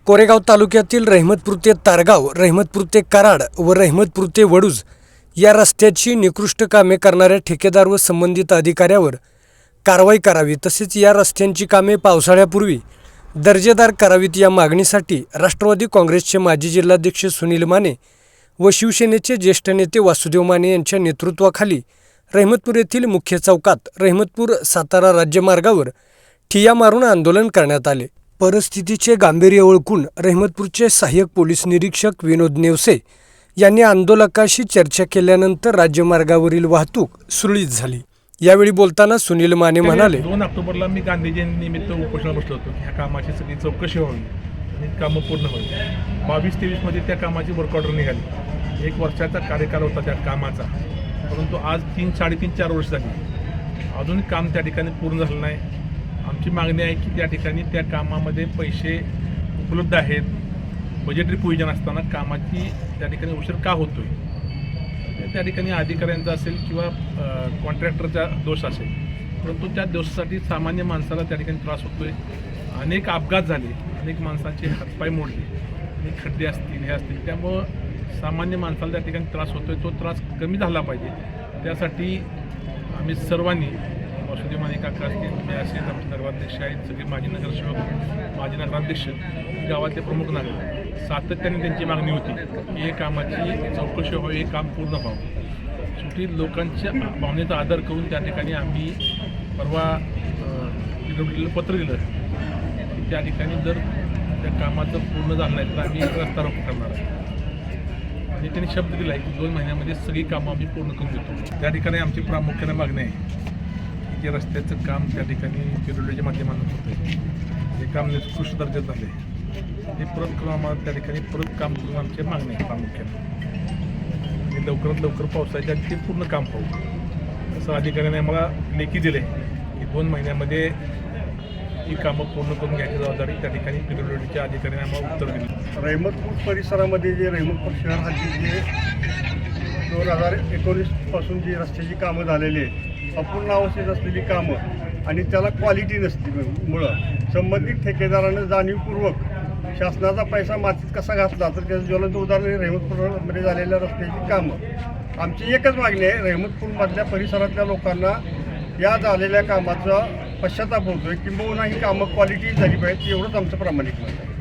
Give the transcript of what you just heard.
कोरेगाव तालुक्यातील रहमतपूर ते तारगाव, रहमतपूर ते कराड व रहमतपूर ते वडूज या रस्त्याची निकृष्ट कामे करणाऱ्या ठेकेदार व संबंधित अधिकाऱ्यावर कारवाई करावी, तसेच या रस्त्यांची कामे पावसाळ्यापूर्वी दर्जेदार करावीत या मागणीसाठी राष्ट्रवादी काँग्रेसचे माजी जिल्हाध्यक्ष सुनील माने व शिवसेनेचे ज्येष्ठ नेते वासुदेव माने यांच्या नेतृत्वाखाली रहमतपूर येथील मुख्य चौकात रहमतपूर सातारा राज्यमार्गावर ठिय्या मारून आंदोलन करण्यात आले। परिस्थितीचे गांभीर्य ओळखून रहमतपूरचे सहाय्यक पोलीस निरीक्षक विनोद नेवसे यांनी आंदोलकांशी चर्चा केल्यानंतर राज्यमार्गावरील वाहतूक सुरळीत झाली। यावेळी बोलताना सुनील माने म्हणाले, 2 ऑक्टोबरला मी गांधी जयंतीनिमित्त उपोषणाला बसलो होतो की ह्या कामाची सगळी चौकशी व्हावी आणि कामं पूर्ण व्हावी। 22-23 मध्ये त्या कामाची वर्क ऑर्डर निघाली। 1 वर्षाचा कार्यकाल होता त्या कामाचा, परंतु आज 3-3.5-4 वर्ष झाली, अजून काम त्या ठिकाणी पूर्ण झालं नाही। आमची मागणी आहे की त्या ठिकाणी त्या कामामध्ये पैसे उपलब्ध आहेत, बजेटरी प्रोव्हिजन असताना कामाची त्या ठिकाणी उशीर का होतोय, त्या ठिकाणी अधिकाऱ्यांचा असेल किंवा कॉन्ट्रॅक्टरचा दोष असेल, परंतु त्या दोषासाठी सामान्य माणसाला त्या ठिकाणी त्रास होतोय। अनेक अपघात झाले, अनेक माणसांचे हातपाय मोडले, अनेक खड्डे असतील, हे असतील, त्यामुळं सामान्य माणसाला त्या ठिकाणी त्रास होतोय। तो त्रास कमी झाला पाहिजे, त्यासाठी आम्ही सर्वांनी वासुदेव माने काका असतील, मी असेल, आमचे नगराध्यक्ष आहेत, सगळे माजी नगरसेवक, माजी नगराध्यक्ष, गावातले प्रमुख नागरिक, सातत्याने त्यांची मागणी होती की हे कामाची चौकशी व्हावी, हे काम पूर्ण व्हावं। शेवटी लोकांच्या भावनेचा आदर करून त्या ठिकाणी आम्ही परवा पत्र दिलं की त्या ठिकाणी जर त्या कामाचं पूर्ण झालं नाही तर आम्ही रस्ता रोको करणार आहे, आणि त्यांनी शब्द दिला आहे की 2 महिन्यामध्ये सगळी कामं आम्ही पूर्ण करून देतो। त्या ठिकाणी आमची प्रामुख्याने मागणी आहे की रस्त्याचं काम त्या ठिकाणी पेट्रोलच्या माध्यमातून होतं आहे, हे काम निकृष्ट दर्जाचं झाले, हे परत करून आम्हाला त्या ठिकाणी परत काम करून आमच्या मागणी आहे प्रामुख्याने, आणि लवकरात लवकर पावसाच्या ते पूर्ण काम पाहू असं अधिकाऱ्याने आम्हाला लेखी दिले की 2 महिन्यामध्ये ही कामं पूर्ण करून घ्यायची जबाबदारी त्या ठिकाणी पेट्रोलच्या अधिकाऱ्याने आम्हाला उत्तर दिलं। रहमतपूर परिसरामध्ये जे रहमतपूर शहर हद्दीत जे 2019 पासून जी रस्त्याची कामं झालेली आहेत, अपूर्ण अवस्थेत असलेली कामं आणि त्याला क्वालिटी नसल्यामुळं संबंधित ठेकेदारानं जाणीवपूर्वक शासनाचा पैसा मातीत कसा घातला, तर त्याचं ज्वलंत उदाहरण रहमतपूरमध्ये झालेल्या रस्त्याची कामं। आमची एकच मागणी आहे, रहमतपूरमधल्या परिसरातल्या लोकांना या झालेल्या कामाचा पश्चाताप होतोय, किंबहुना ही कामं क्वालिटी झाली पाहिजे, एवढंच आमचं प्रामाणिक मत आहे।